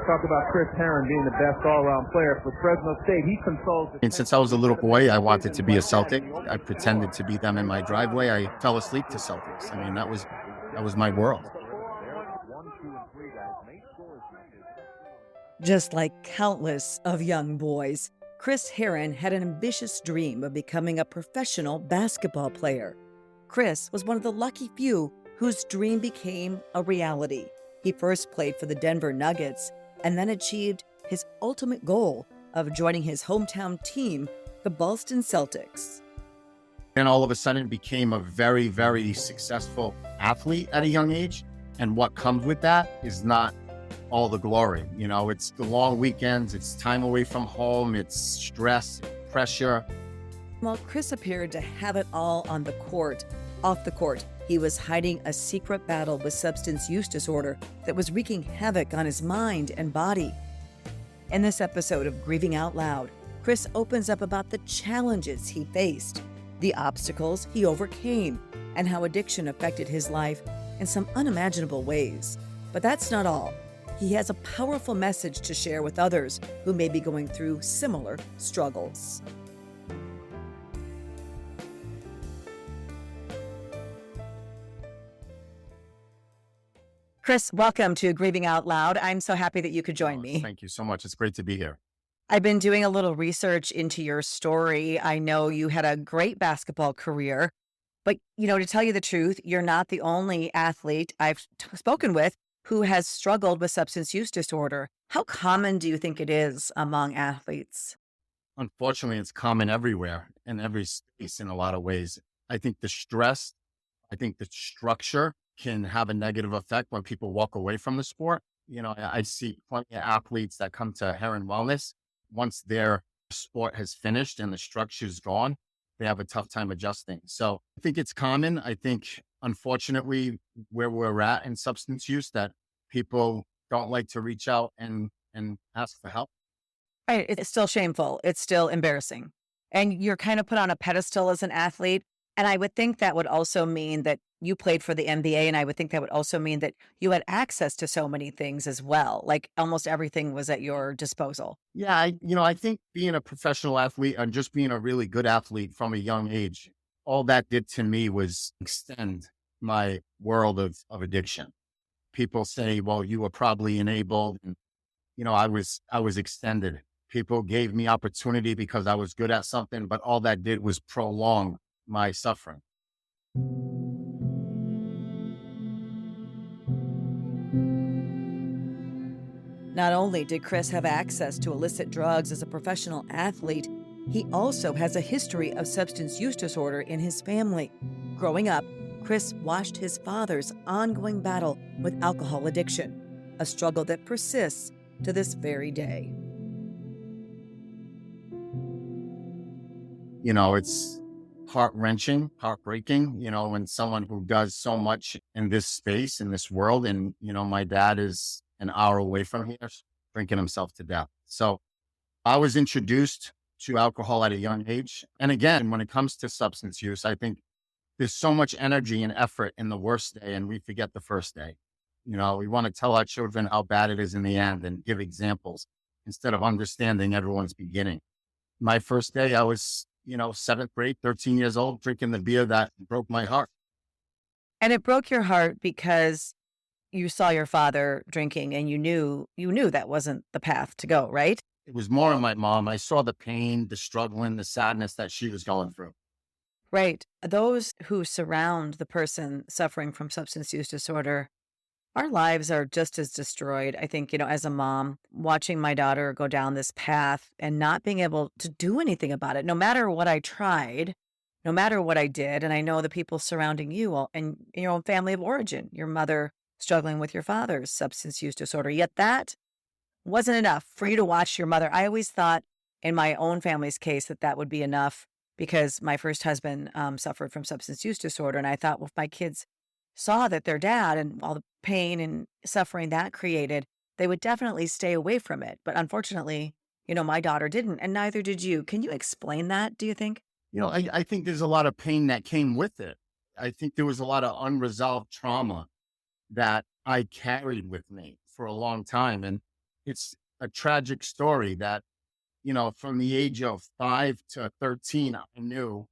Talk about Chris Herren being the best all-around player for Fresno State. He controls. And since I was a little boy, I wanted to be a Celtic. I pretended to be them in my driveway. I fell asleep to Celtics. I mean, that was my world. Just like countless of young boys, Chris Herren had an ambitious dream of becoming a professional basketball player. Chris was one of the lucky few whose dream became a reality. He first played for the Denver Nuggets and then achieved his ultimate goal of joining his hometown team, the Boston Celtics. And all of a sudden became a very, very successful athlete at a young age. And what comes with that is not all the glory. You know, it's the long weekends, it's time away from home, it's stress, pressure. While Chris appeared to have it all on the court, off the court, he was hiding a secret battle with substance use disorder that was wreaking havoc on his mind and body. In this episode of Grieving Out Loud, Chris opens up about the challenges he faced, the obstacles he overcame, and how addiction affected his life in some unimaginable ways. But that's not all. He has a powerful message to share with others who may be going through similar struggles. Chris, welcome to Grieving Out Loud. I'm so happy that you could join me. Thank you so much. It's great to be here. I've been doing a little research into your story. I know you had a great basketball career, but to tell you the truth, you're not the only athlete I've spoken with who has struggled with substance use disorder. How common do you think it is among athletes? Unfortunately, it's common everywhere in every space in a lot of ways. I think the stress, the structure can have a negative effect when people walk away from the sport. I see plenty of athletes that come to Herren Wellness. Once their sport has finished and the structure is gone, they have a tough time adjusting. So I think it's common. I think, unfortunately, where we're at in substance use, that people don't like to reach out and ask for help. Right. It's still shameful. It's still embarrassing. And you're kind of put on a pedestal as an athlete. And I would think that would also mean that you played for the NBA. And I would think that would also mean that you had access to so many things as well. Like almost everything was at your disposal. Yeah. I think being a professional athlete and just being a really good athlete from a young age, all that did to me was extend my world of addiction. People say, well, you were probably enabled. And, I was extended. People gave me opportunity because I was good at something, but all that did was prolong my suffering. Not only did Chris have access to illicit drugs as a professional athlete, he also has a history of substance use disorder in his family. Growing up, Chris watched his father's ongoing battle with alcohol addiction, a struggle that persists to this very day. It's heart-wrenching, heartbreaking, when someone who does so much in this space, in this world, and, my dad is an hour away from here, drinking himself to death. So I was introduced to alcohol at a young age. And again, when it comes to substance use, I think there's so much energy and effort in the worst day, and we forget the first day. We want to tell our children how bad it is in the end and give examples instead of understanding everyone's beginning. My first day, I was, 7th grade, 13 years old, drinking the beer that broke my heart. And it broke your heart because you saw your father drinking and you knew that wasn't the path to go, right? It was more of my mom. I saw the pain, the struggling, the sadness that she was going through. Right. Those who surround the person suffering from substance use disorder, our lives are just as destroyed. I think, as a mom, watching my daughter go down this path and not being able to do anything about it, no matter what I tried, no matter what I did. And I know the people surrounding you all and your own family of origin, your mother struggling with your father's substance use disorder. Yet that wasn't enough for you to watch your mother. I always thought in my own family's case that would be enough because my first husband suffered from substance use disorder. And I thought, well, if my kids saw that their dad and all the pain and suffering that created, they would definitely stay away from it. But unfortunately, my daughter didn't, and neither did you. Can you explain that, do you think? I think there's a lot of pain that came with it. I think there was a lot of unresolved trauma that I carried with me for a long time. And It's a tragic story that, from the age of 5 to 13, I knew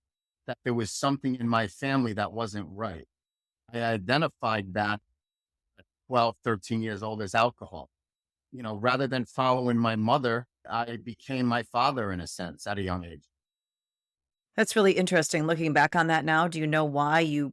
that there was something in my family that wasn't right. I identified that at 12, 13 years old as alcohol. Rather than following my mother, I became my father in a sense at a young age. That's really interesting looking back on that now. Do you know why you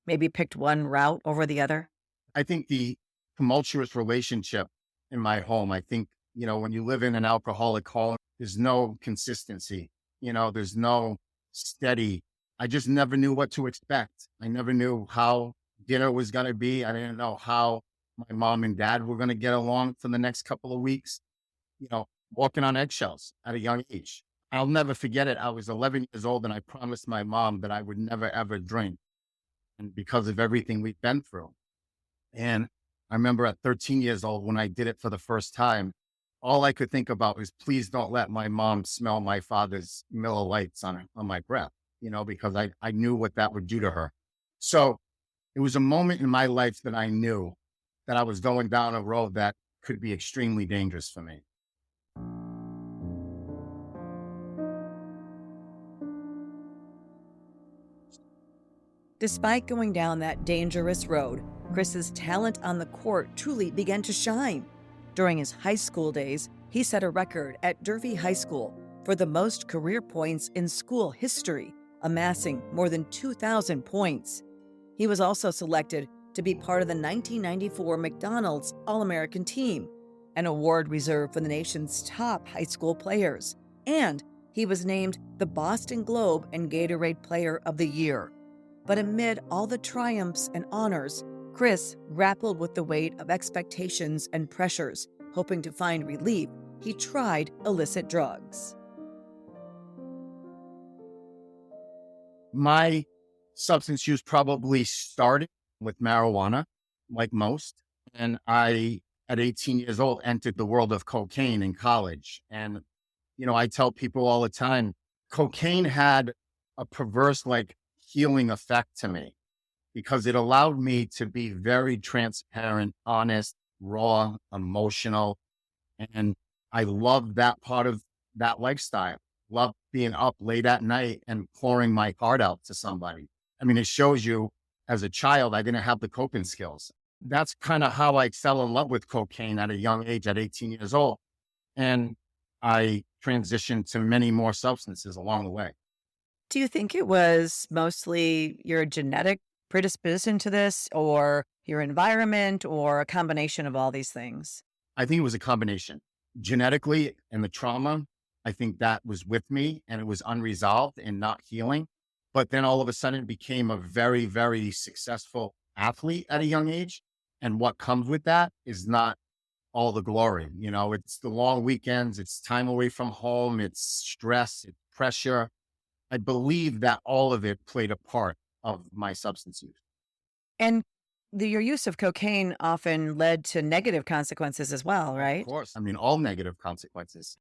maybe picked one route over the other? I think the tumultuous relationship in my home, I think, when you live in an alcoholic home, there's no consistency, there's no steady. I just never knew what to expect. I never knew how dinner was going to be. I didn't know how my mom and dad were going to get along for the next couple of weeks, walking on eggshells at a young age. I'll never forget it. I was 11 years old and I promised my mom that I would never, ever drink. And because of everything we've been through. And I remember at 13 years old, when I did it for the first time, all I could think about was, please don't let my mom smell my father's Miller Lights on my breath, because I knew what that would do to her. So it was a moment in my life that I knew that I was going down a road that could be extremely dangerous for me. Despite going down that dangerous road, Chris's talent on the court truly began to shine. During his high school days, he set a record at Durfee High School for the most career points in school history, amassing more than 2,000 points. He was also selected to be part of the 1994 McDonald's All-American team, an award reserved for the nation's top high school players. And he was named the Boston Globe and Gatorade Player of the Year. But amid all the triumphs and honors, Chris grappled with the weight of expectations and pressures. Hoping to find relief, he tried illicit drugs. My substance use probably started with marijuana, like most. And I, at 18 years old, entered the world of cocaine in college. And, I tell people all the time, cocaine had a perverse, healing effect to me because it allowed me to be very transparent, honest, raw, emotional. And I loved that part of that lifestyle. Loved being up late at night and pouring my heart out to somebody. I mean, it shows you as a child, I didn't have the coping skills. That's kind of how I fell in love with cocaine at a young age, at 18 years old. And I transitioned to many more substances along the way. Do you think it was mostly your genetic predisposition to this, or your environment, or a combination of all these things? I think it was a combination. Genetically and the trauma, I think that was with me and it was unresolved and not healing. But then all of a sudden it became a very, very successful athlete at a young age. And what comes with that is not all the glory. It's the long weekends, it's time away from home, it's stress, it's pressure. I believe that all of it played a part of my substance use. And your use of cocaine often led to negative consequences as well, right? Of course. I mean, all negative consequences.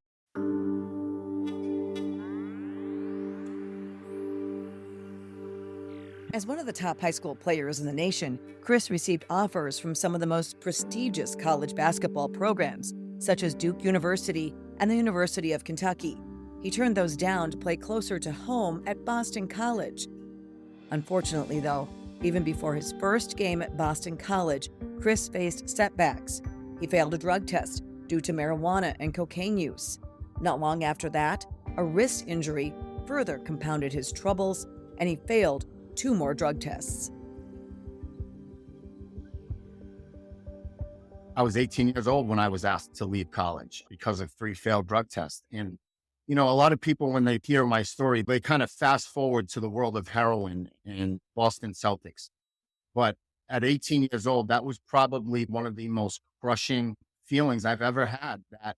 As one of the top high school players in the nation, Chris received offers from some of the most prestigious college basketball programs, such as Duke University and the University of Kentucky. He turned those down to play closer to home at Boston College. Unfortunately, though, even before his first game at Boston College, Chris faced setbacks. He failed a drug test due to marijuana and cocaine use. Not long after that, a wrist injury further compounded his troubles, and he failed 2 more drug tests. I was 18 years old when I was asked to leave college because of 3 failed drug tests. And a lot of people, when they hear my story, they kind of fast forward to the world of heroin and Boston Celtics. But at 18 years old, that was probably one of the most crushing feelings I've ever had. That,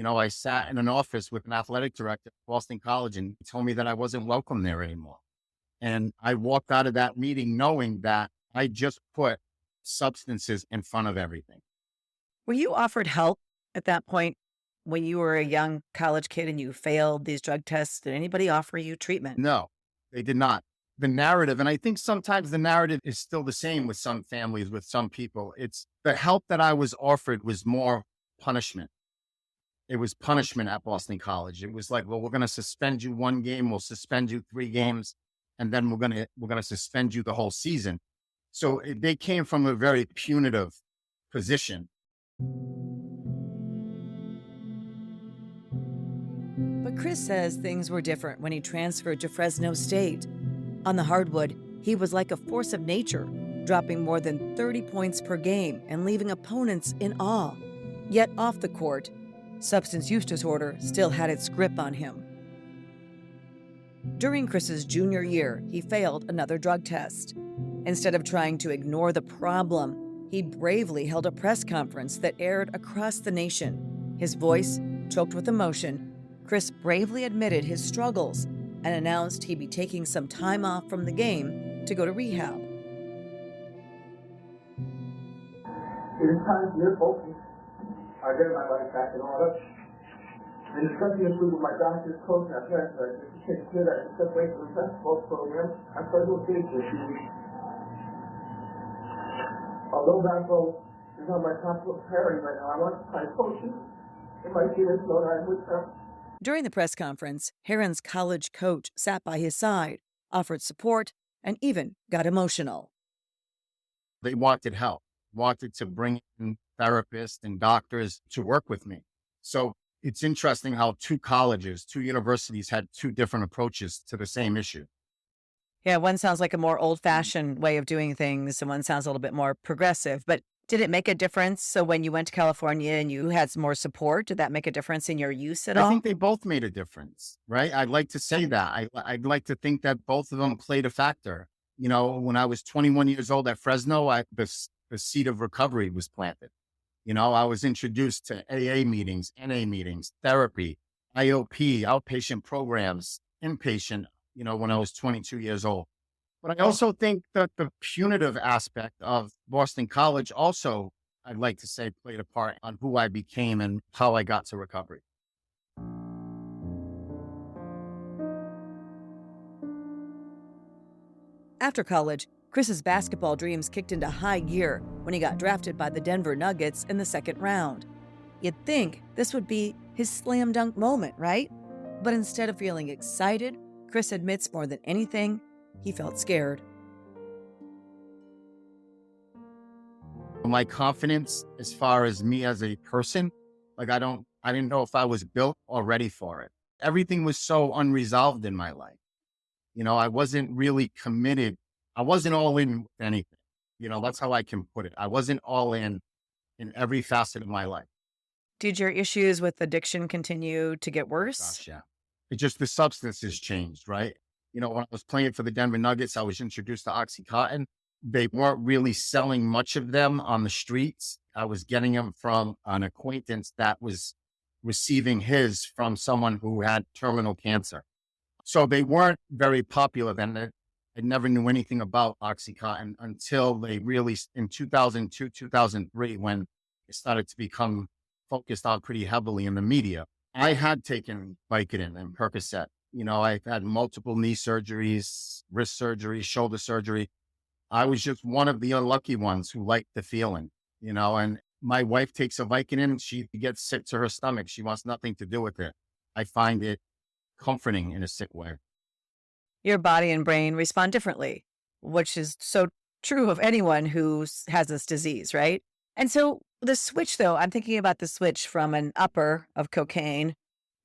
I sat in an office with an athletic director at Boston College and he told me that I wasn't welcome there anymore. And I walked out of that meeting knowing that I just put substances in front of everything. Were you offered help at that point when you were a young college kid and you failed these drug tests? Did anybody offer you treatment? No, they did not. The narrative, and I think sometimes the narrative is still the same with some families, with some people. It's the help that I was offered was more punishment. It was punishment at Boston College. It was like, well, we're going to suspend you 1 game. We'll suspend you 3 games. And then we're going to suspend you the whole season. So they came from a very punitive position. But Chris says things were different when he transferred to Fresno State. On the hardwood, he was like a force of nature, dropping more than 30 points per game and leaving opponents in awe. Yet off the court, substance use disorder still had its grip on him. During Chris's junior year, he failed another drug test. Instead of trying to ignore the problem, he bravely held a press conference that aired across the nation. His voice choked with emotion, Chris bravely admitted his struggles and announced he'd be taking some time off from the game to go to rehab. It is time to live focus. I get my life back in order. And discussing this with my doctor's coach and parents, I just clear that I step away from the basketball program. I started to finish this year. Although basketball is on my top priority right now, I want to find coaches in my team and slow down with them. During the press conference, Herren's college coach sat by his side, offered support, and even got emotional. They wanted help, wanted to bring in therapists and doctors to work with me. So it's interesting how 2 colleges, 2 universities had 2 different approaches to the same issue. Yeah, one sounds like a more old-fashioned way of doing things, and one sounds a little bit more progressive. But did it make a difference? So when you went to California and you had some more support, did that make a difference in your use at all? I think they both made a difference, right? I'd like to say that. I'd like to think that both of them played a factor. You know, when I was 21 years old at Fresno, the seed of recovery was planted. You know, I was introduced to AA meetings, NA meetings, therapy, IOP, outpatient programs, inpatient, you know, when I was 22 years old. But I also think that the punitive aspect of Boston College also, I'd like to say, played a part on who I became and how I got to recovery. After college, Chris's basketball dreams kicked into high gear when he got drafted by the Denver Nuggets in the 2nd round. You'd think this would be his slam dunk moment, right? But instead of feeling excited, Chris admits more than anything, he felt scared. My confidence as far as me as a person, like I didn't know if I was built or ready for it. Everything was so unresolved in my life. You know, I wasn't really committed. I wasn't all in with anything. You know, that's how I can put it. I wasn't all in every facet of my life. Did your issues with addiction continue to get worse? Gosh, yeah. It just, the substances changed, right? You know, when I was playing for the Denver Nuggets, I was introduced to Oxycontin. They weren't really selling much of them on the streets. I was getting them from an acquaintance that was receiving his from someone who had terminal cancer. So they weren't very popular then. I never knew anything about Oxycontin until they really, in 2002, 2003, when it started to become focused on pretty heavily in the media. I had taken Vicodin and Percocet. You know, I've had multiple knee surgeries, wrist surgery, shoulder surgery. I was just one of the unlucky ones who liked the feeling, you know, and my wife takes a Vicodin, she gets sick to her stomach. She wants nothing to do with it. I find it comforting in a sick way. Your body and brain respond differently, which is so true of anyone who has this disease, right? And so the switch, though, I'm thinking about the switch from an upper of cocaine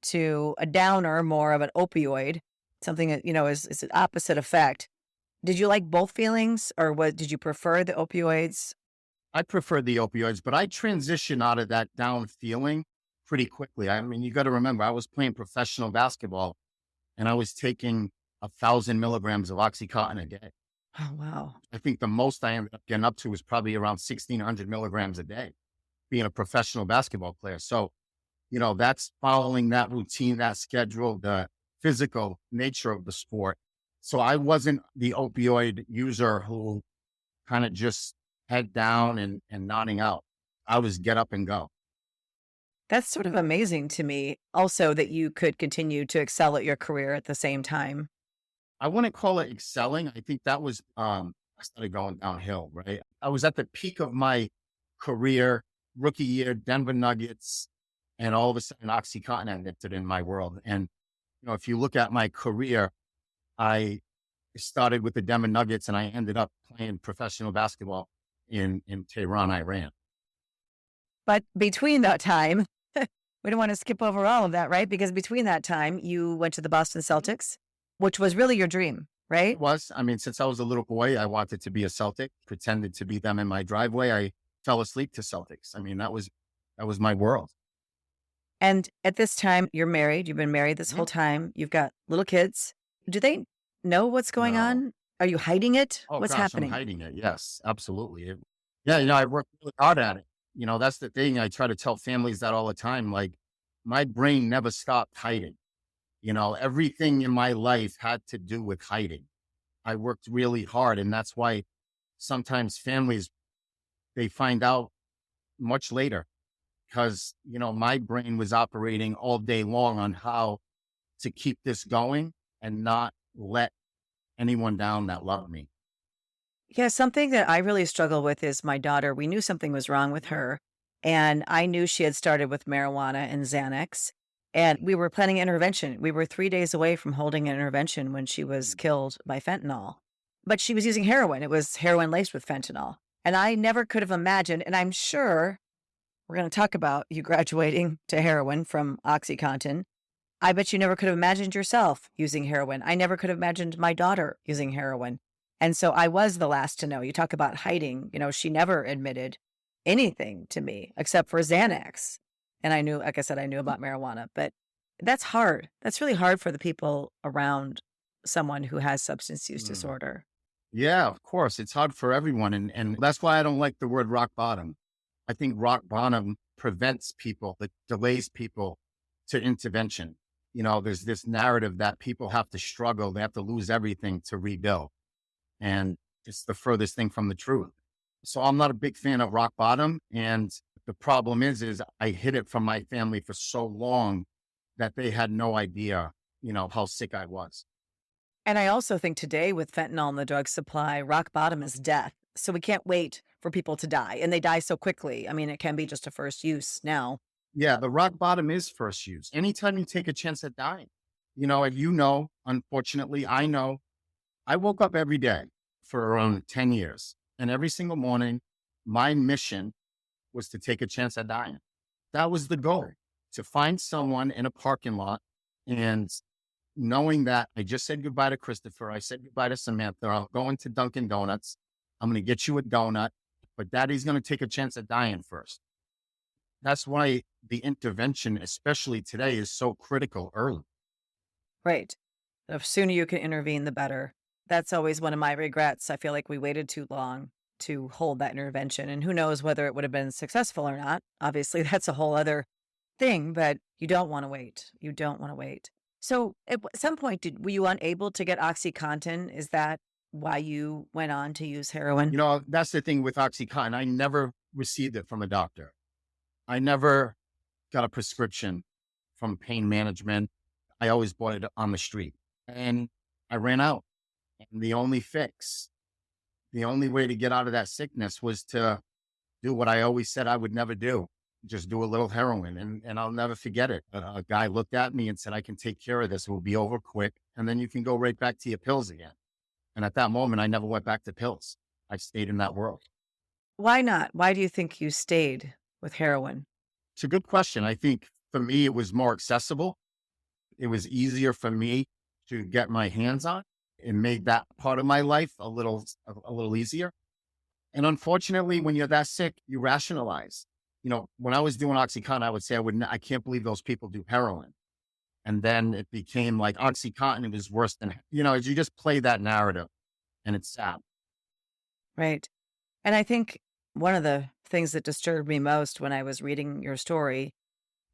to a downer, more of an opioid, something that, you know, is an opposite effect. Did you like both feelings, or did you prefer the opioids? I prefer the opioids, but I transitioned out of that down feeling pretty quickly. I mean, you got to remember, I was playing professional basketball and I was taking 1,000 milligrams of Oxycontin a day. Oh, wow. I think the most I ended up getting up to was probably around 1,600 milligrams a day, being a professional basketball player. So, you know, that's following that routine, that schedule, the physical nature of the sport. So I wasn't the opioid user who kind of just head down and nodding out. I was get up and go. That's sort of amazing to me also that you could continue to excel at your career at the same time. I wouldn't call it excelling. I think that was, I started going downhill, right? I was at the peak of my career rookie year, Denver Nuggets, and all of a sudden OxyContin entered in my world. And, if you look at my career, I started with the Denver Nuggets and I ended up playing professional basketball in Tehran, Iran. But between that time, we don't want to skip over all of that, right? Because between that time, you went to the Boston Celtics, which was really your dream, right? It was. I mean, since I was a little boy, I wanted to be a Celtic, pretended to be them in my driveway. I fell asleep to Celtics. I mean, that was my world. And at this time, you're married. You've been married this whole time. You've got little kids. Do they know what's going No. on? Are you hiding it? Oh, What's gosh, happening? I'm hiding it. Yes, absolutely. Yeah, I worked really hard at it. That's the thing. I try to tell families that all the time. Like, my brain never stopped hiding. Everything in my life had to do with hiding. I worked really hard. And that's why sometimes families, they find out much later because, my brain was operating all day long on how to keep this going and not let anyone down that loved me. Yeah, something that I really struggle with is my daughter. We knew something was wrong with her, and I knew she had started with marijuana and Xanax, and we were planning intervention. We were 3 days away from holding an intervention when she was killed by fentanyl. But she was using heroin. It was heroin laced with fentanyl. And I never could have imagined, and I'm sure we're going to talk about you graduating to heroin from OxyContin. I bet you never could have imagined yourself using heroin. I never could have imagined my daughter using heroin. And so I was the last to know. You talk about hiding. She never admitted anything to me except for Xanax. And I knew, like I said, I knew about marijuana, but that's hard. That's really hard for the people around someone who has substance use disorder. Yeah, of course. It's hard for everyone. And that's why I don't like the word rock bottom. I think rock bottom prevents people, it delays people to intervention. There's this narrative that people have to struggle. They have to lose everything to rebuild. And it's the furthest thing from the truth. So I'm not a big fan of rock bottom. And the problem is I hid it from my family for so long that they had no idea, how sick I was. And I also think today with fentanyl in the drug supply, rock bottom is death. So we can't wait for people to die. And they die so quickly. I mean, it can be just a first use now. Yeah, the rock bottom is first use. Anytime you take a chance at dying, and unfortunately, I know, I woke up every day for around 10 years. And every single morning, my mission was to take a chance at dying. That was the goal, to find someone in a parking lot and knowing that I just said goodbye to Christopher. I said goodbye to Samantha. I'm going to Dunkin' Donuts. I'm going to get you a donut, but Daddy's going to take a chance at dying first. That's why the intervention, especially today, is so critical early. Right. The sooner you can intervene, the better. That's always one of my regrets. I feel like we waited too long to hold that intervention. And who knows whether it would have been successful or not. Obviously, that's a whole other thing, but you don't want to wait. You don't want to wait. So at some point, were you unable to get OxyContin? Is that why you went on to use heroin? That's the thing with OxyContin. I never received it from a doctor. I never got a prescription from pain management. I always bought it on the street. And I ran out. And the only fix, the only way to get out of that sickness was to do what I always said I would never do. Just do a little heroin. And I'll never forget it. A guy looked at me and said, I can take care of this. It will be over quick. And then you can go right back to your pills again. And at that moment, I never went back to pills. I stayed in that world. Why not? Why do you think you stayed with heroin? It's a good question. I think for me, it was more accessible. It was easier for me to get my hands on. It made that part of my life a little easier. And unfortunately, when you're that sick, you rationalize. When I was doing OxyContin, I would say, I can't believe those people do heroin. And then it became like OxyContin, it was worse than, you just play that narrative and it's sad. Right. And I think one of the things that disturbed me most when I was reading your story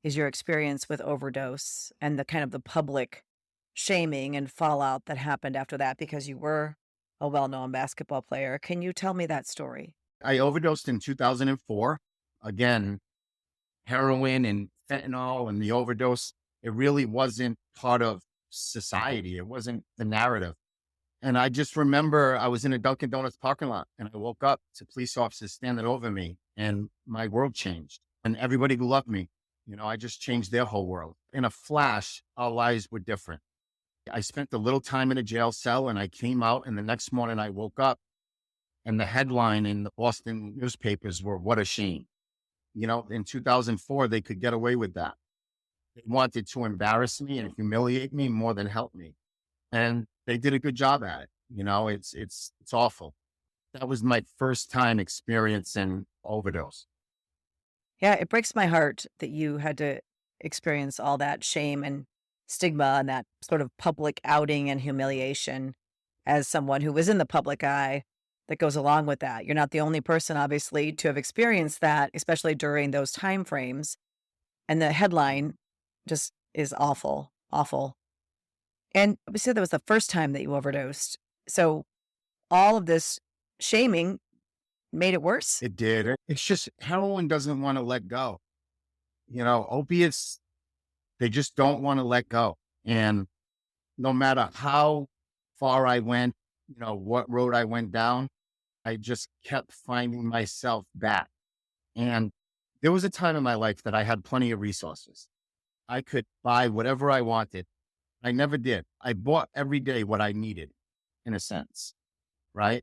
is your experience with overdose and the kind of the public shaming and fallout that happened after that because you were a well-known basketball player. Can you tell me that story? I overdosed in 2004. Again, heroin and fentanyl and the overdose, it really wasn't part of society. It wasn't the narrative. And I just remember I was in a Dunkin' Donuts parking lot and I woke up to police officers standing over me and my world changed. And everybody who loved me, I just changed their whole world. In a flash, our lives were different. I spent a little time in a jail cell and I came out, and the next morning I woke up and the headline in the Boston newspapers were, "What a shame." In 2004, they could get away with that. They wanted to embarrass me and humiliate me more than help me. And they did a good job at it. It's awful. That was my first time experiencing overdose. Yeah, it breaks my heart that you had to experience all that shame and stigma and that sort of public outing and humiliation as someone who was in the public eye that goes along with that. You're not the only person, obviously, to have experienced that, especially during those time frames. And the headline just is awful, awful. And we said that was the first time that you overdosed. So all of this shaming made it worse. It did. It's just heroin doesn't want to let go. Opiates, they just don't want to let go. And no matter how far I went, what road I went down, I just kept finding myself back. And there was a time in my life that I had plenty of resources. I could buy whatever I wanted. I never did. I bought every day what I needed, in a sense, right?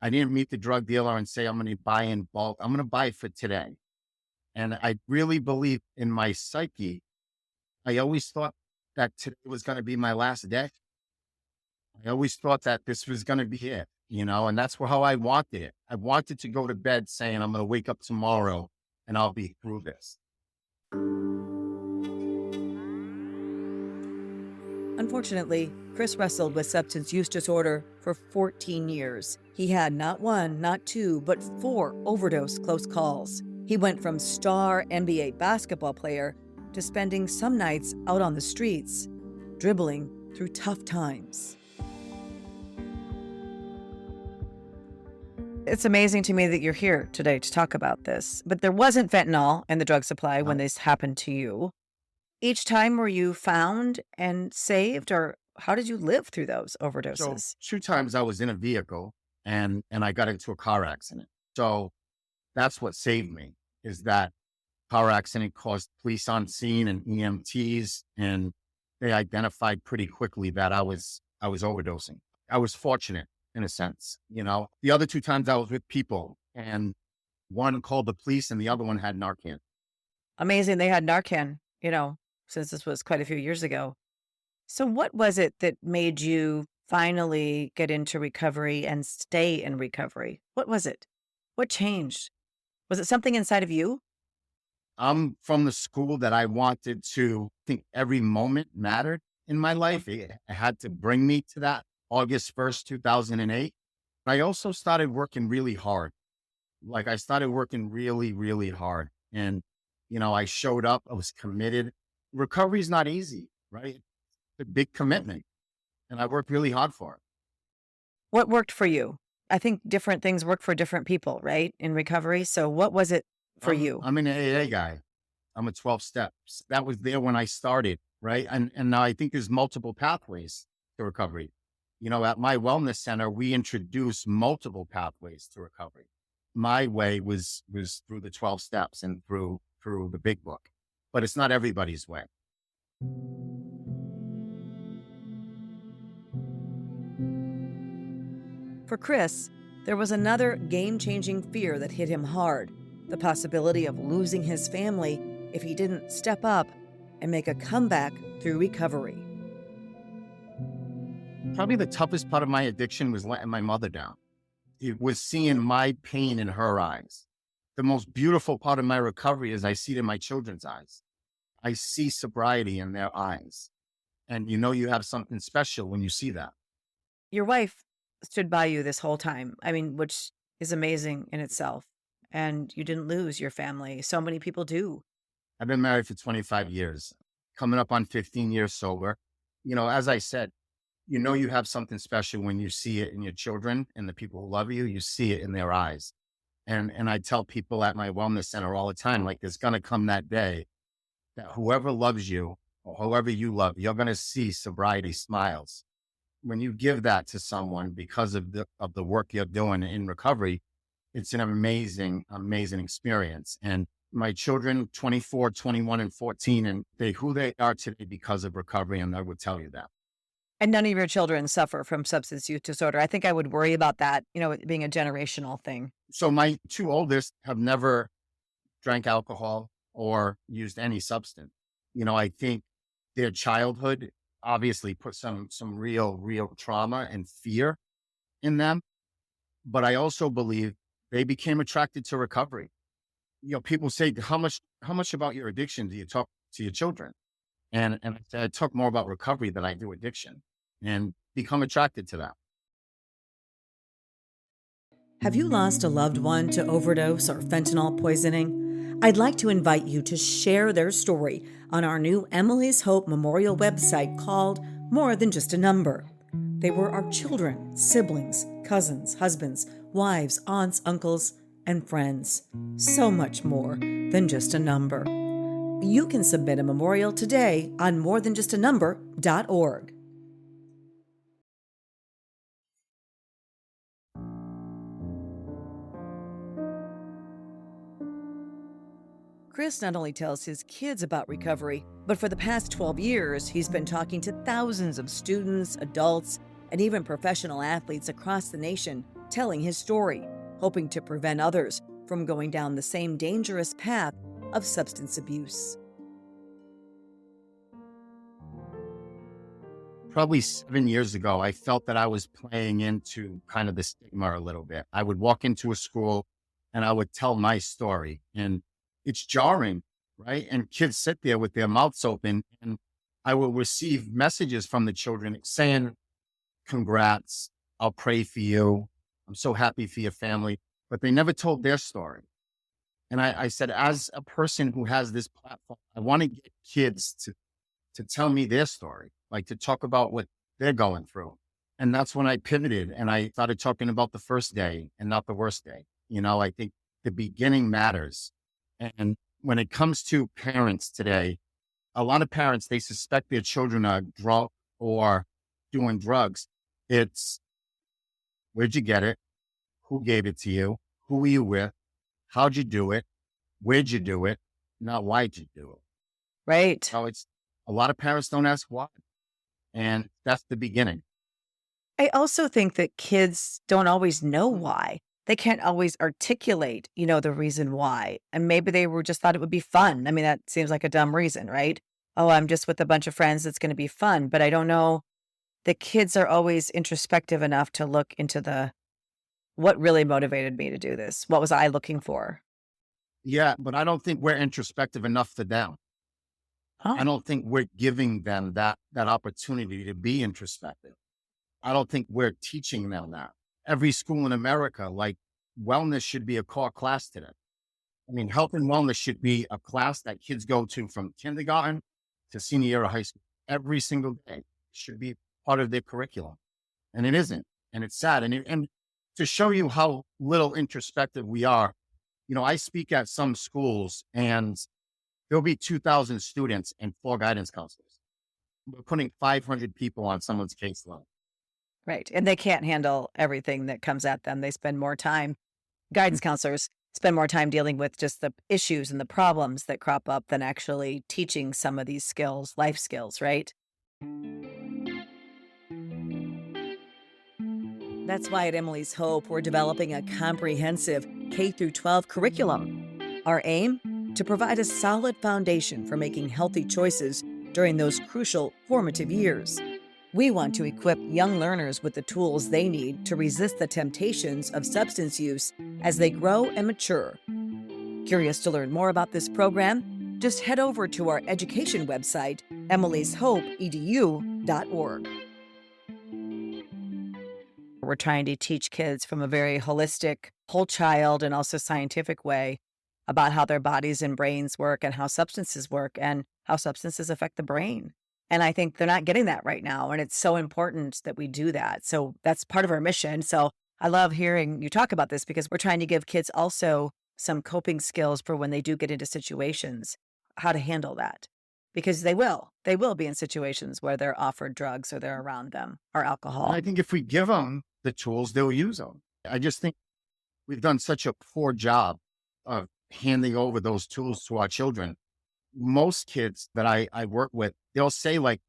I didn't meet the drug dealer and say, I'm going to buy in bulk. I'm going to buy for today. And I really believe in my psyche. I always thought that today was going to be my last day. I always thought that this was going to be it, and that's how I wanted it. I wanted to go to bed saying, I'm going to wake up tomorrow and I'll be through this. Unfortunately, Chris wrestled with substance use disorder for 14 years. He had not one, not two, but 4 overdose close calls. He went from star NBA basketball player to spending some nights out on the streets, dribbling through tough times. It's amazing to me that you're here today to talk about this, but there wasn't fentanyl in the drug supply when this happened to you. Each time were you found and saved, or how did you live through those overdoses? So 2 times I was in a vehicle and I got into a car accident. So that's what saved me, is that car accident caused police on scene and EMTs, and they identified pretty quickly that I was overdosing. I was fortunate in a sense, The other 2 times I was with people, and one called the police and the other one had Narcan. Amazing. They had Narcan, since this was quite a few years ago. So what was it that made you finally get into recovery and stay in recovery? What was it? What changed? Was it something inside of you? I'm from the school that I wanted to think every moment mattered in my life. It had to bring me to that August 1st, 2008. I also started working really hard. I started working really, really hard. And, I showed up, I was committed. Recovery is not easy, right? It's a big commitment. And I worked really hard for it. What worked for you? I think different things work for different people, right? In recovery. So what was it for you? I'm an AA guy. I'm a 12 steps. That was there when I started, right? And now I think there's multiple pathways to recovery. At my wellness center, we introduced multiple pathways to recovery. My way was through the 12 steps and through the big book, but it's not everybody's way. For Chris, there was another game-changing fear that hit him hard, the possibility of losing his family if he didn't step up and make a comeback through recovery. Probably the toughest part of my addiction was letting my mother down. It was seeing my pain in her eyes. The most beautiful part of my recovery is I see it in my children's eyes. I see sobriety in their eyes. And you have something special when you see that. Your wife stood by you this whole time, which is amazing in itself. And you didn't lose your family. So many people do. I've been married for 25 years, coming up on 15 years sober. As I said, you have something special when you see it in your children and the people who love you, you see it in their eyes. And I tell people at my wellness center all the time, there's going to come that day that whoever loves you or whoever you love, you're going to see sobriety smiles. When you give that to someone because of the work you're doing in recovery, it's an amazing, amazing experience. And my children, 24, 21, and 14, and who they are today because of recovery. And I would tell you that. And none of your children suffer from substance use disorder. I think I would worry about that, it being a generational thing. So my two oldest have never drank alcohol or used any substance. I think their childhood obviously put some real trauma and fear in them. But I also believe they became attracted to recovery. People say, how much about your addiction do you talk to your children? And I said, I talk more about recovery than I do addiction, and become attracted to that. Have you lost a loved one to overdose or fentanyl poisoning? I'd like to invite you to share their story on our new Emily's Hope Memorial website called More Than Just a Number. They were our children, siblings, cousins, husbands, wives, aunts, uncles, and friends. So much more than just a number. You can submit a memorial today on morethanjustanumber.org. Chris not only tells his kids about recovery, but for the past 12 years, he's been talking to thousands of students, adults, and even professional athletes across the nation, telling his story, hoping to prevent others from going down the same dangerous path of substance abuse. Probably 7 years ago, I felt that I was playing into kind of the stigma a little bit. I would walk into a school and I would tell my story, and it's jarring, right? And kids sit there with their mouths open, and I will receive messages from the children saying, congrats, I'll pray for you, I'm so happy for your family, but they never told their story. And I said, as a person who has this platform, I want to get kids to tell me their story, like to talk about what they're going through. And that's when I pivoted and I started talking about the first day and not the worst day. I think the beginning matters. And when it comes to parents today, a lot of parents, they suspect their children are drunk or doing drugs. It's, where'd you get it? Who gave it to you? Who were you with? How'd you do it? Where'd you do it? Not why'd you do it? Right. So it's, a lot of parents don't ask why. And that's the beginning. I also think that kids don't always know why. They can't always articulate, the reason why. And maybe they just thought it would be fun. I mean, that seems like a dumb reason, right? Oh, I'm just with a bunch of friends. It's going to be fun. But I don't know. The kids are always introspective enough to look into what really motivated me to do this? What was I looking for? Yeah, but I don't think we're introspective enough for them. Oh. I don't think we're giving them that opportunity to be introspective. I don't think we're teaching them that. Every school in America, like wellness should be a core class today. I mean, health and wellness should be a class that kids go to from kindergarten to senior year of high school. Every single day should be part of their curriculum. And it isn't. And it's sad. And to show you how little introspective we are, I speak at some schools and there'll be 2,000 students and 4 guidance counselors. We're putting 500 people on someone's caseload. Right. And they can't handle everything that comes at them. They spend more time, guidance counselors spend more time dealing with just the issues and the problems that crop up than actually teaching some of these skills, life skills, right? That's why at Emily's Hope, we're developing a comprehensive K-12 curriculum. Our aim? To provide a solid foundation for making healthy choices during those crucial formative years. We want to equip young learners with the tools they need to resist the temptations of substance use as they grow and mature. Curious to learn more about this program? Just head over to our education website, emily'shopeedu.org. We're trying to teach kids from a very holistic, whole child and also scientific way about how their bodies and brains work and how substances work and how substances affect the brain. And I think they're not getting that right now. And it's so important that we do that. So that's part of our mission. So I love hearing you talk about this because we're trying to give kids also some coping skills for when they do get into situations, how to handle that. Because they will be in situations where they're offered drugs or they're around them or alcohol. And I think if we give them the tools, they'll use them. I just think we've done such a poor job of handing over those tools to our children. Most kids that I work with, they'll say like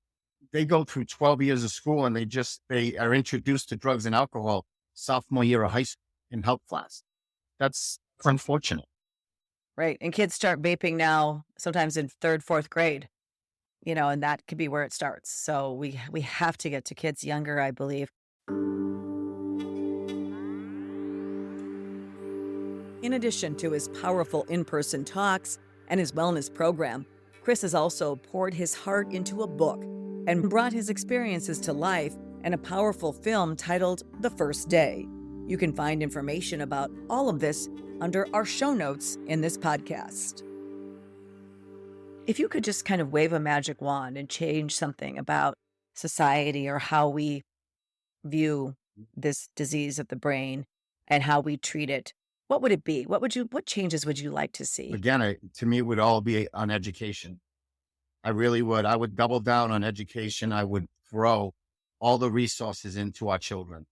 they go through 12 years of school and they are introduced to drugs and alcohol sophomore year of high school in health class. That's unfortunate. Right. And kids start vaping now, sometimes in third, fourth grade, and that could be where it starts. So we have to get to kids younger, I believe. In addition to his powerful in-person talks and his wellness program, Chris has also poured his heart into a book and brought his experiences to life in a powerful film titled The First Day. You can find information about all of this under our show notes in this podcast. If you could just kind of wave a magic wand and change something about society or how we view this disease of the brain and how we treat it, what would it be? What changes would you like to see? Again, to me, it would all be on education. I really would. I would double down on education. I would throw all the resources into our children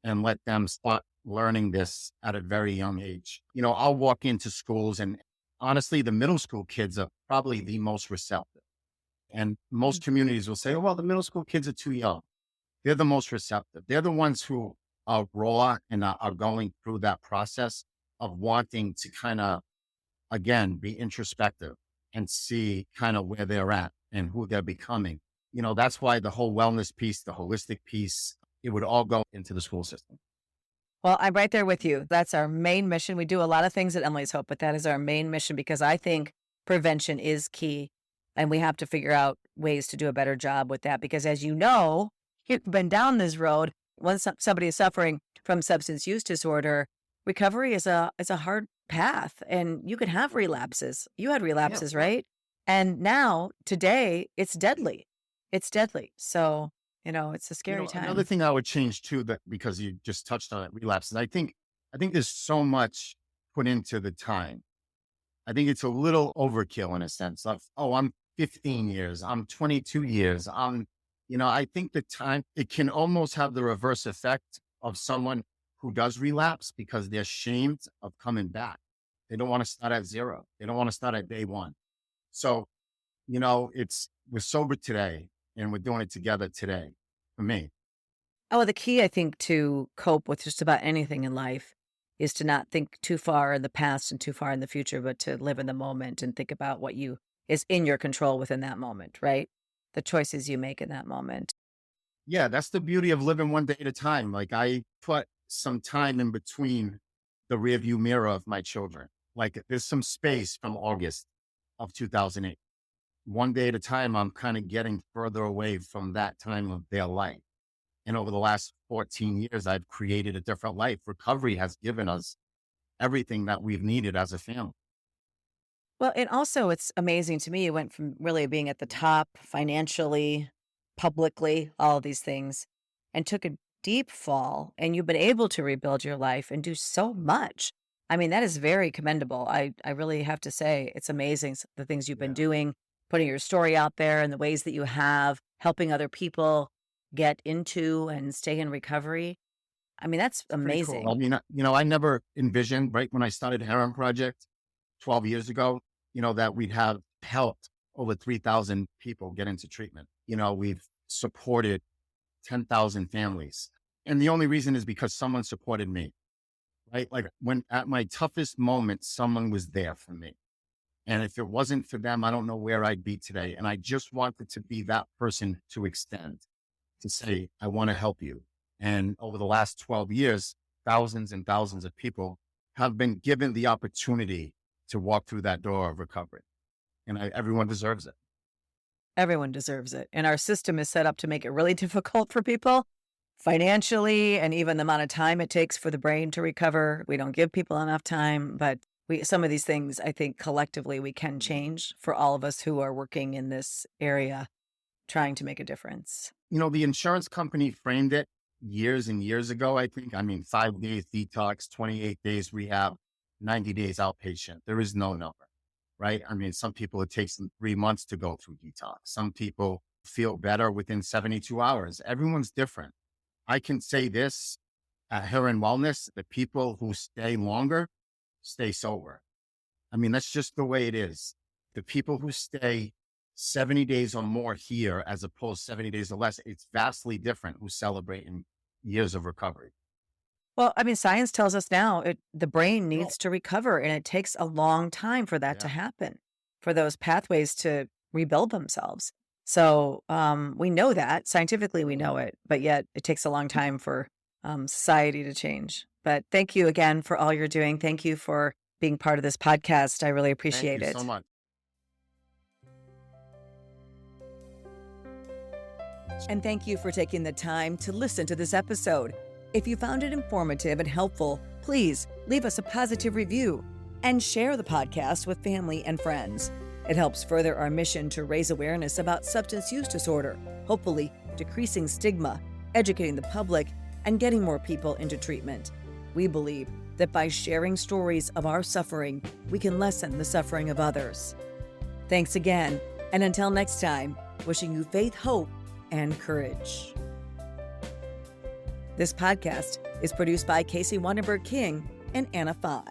and let them start learning this at a very young age. I'll walk into schools and honestly, the middle school kids are probably the most receptive. And most communities will say, oh, well, the middle school kids are too young. They're the most receptive. They're the ones who are raw and are going through that process of wanting to kind of, again, be introspective and see kind of where they're at and who they're becoming. That's why the whole wellness piece, the holistic piece, it would all go into the school system. Well, I'm right there with you. That's our main mission. We do a lot of things at Emily's Hope, but that is our main mission because I think prevention is key. And we have to figure out ways to do a better job with that. Because as you know, you've been down this road. Once somebody is suffering from substance use disorder, recovery is a hard path. And you can have relapses. You had relapses, right? And now, today, it's deadly. It's deadly. So it's a scary time. Another thing I would change too, that because you just touched on it, relapses. I think there's so much put into the time. I think it's a little overkill in a sense of, oh, I'm 15 years, I'm 22 years. I think the time, it can almost have the reverse effect of someone who does relapse because they're ashamed of coming back. They don't want to start at zero. They don't want to start at day one. So, we're sober today and we're doing it together today for me. Oh, the key, I think, to cope with just about anything in life is to not think too far in the past and too far in the future, but to live in the moment and think about what is in your control within that moment, right? The choices you make in that moment. Yeah, that's the beauty of living one day at a time. Like I put some time in between the rearview mirror of my children. Like there's some space from August of 2008. One day at a time, I'm kind of getting further away from that time of their life. And over the last 14 years, I've created a different life. Recovery has given us everything that we've needed as a family. Well, and also it's amazing to me. You went from really being at the top financially, publicly, all of these things, and took a deep fall, and you've been able to rebuild your life and do so much. I mean, that is very commendable. I really have to say it's amazing the things you've been doing, putting your story out there and the ways that you have, helping other people get into and stay in recovery. I mean, that's amazing. Cool. I mean, I never envisioned, right, when I started Herren Project 12 years ago, that we'd have helped over 3,000 people get into treatment. We've supported 10,000 families. And the only reason is because someone supported me, right? Like when at my toughest moment, someone was there for me. And if it wasn't for them, I don't know where I'd be today. And I just wanted to be that person to extend, to say, I want to help you. And over the last 12 years, thousands and thousands of people have been given the opportunity to walk through that door of recovery. And everyone deserves it. Everyone deserves it. And our system is set up to make it really difficult for people financially and even the amount of time it takes for the brain to recover. We don't give people enough time, but some of these things, I think collectively we can change for all of us who are working in this area, trying to make a difference. The insurance company framed it years and years ago, I think. 5 days detox, 28 days rehab, 90 days outpatient. There is no number, right? Some people, it takes them 3 months to go through detox. Some people feel better within 72 hours. Everyone's different. I can say this at Herren Wellness, the people who stay longer stay sober. I mean, that's just the way it is. The people who stay 70 days or more here, as opposed to 70 days or less, it's vastly different who's celebrating years of recovery. Well, I mean, science tells us now the brain needs to recover, and it takes a long time for that to happen, for those pathways to rebuild themselves. So we know that scientifically, we know it, but yet it takes a long time for society to change. But thank you again for all you're doing. Thank you for being part of this podcast. I really appreciate it. Thank you so much. And thank you for taking the time to listen to this episode. If you found it informative and helpful, please leave us a positive review and share the podcast with family and friends. It helps further our mission to raise awareness about substance use disorder, hopefully decreasing stigma, educating the public, and getting more people into treatment. We believe that by sharing stories of our suffering, we can lessen the suffering of others. Thanks again, and until next time, wishing you faith, hope, and courage. This podcast is produced by Casey Wandenberg King and Anna Phi.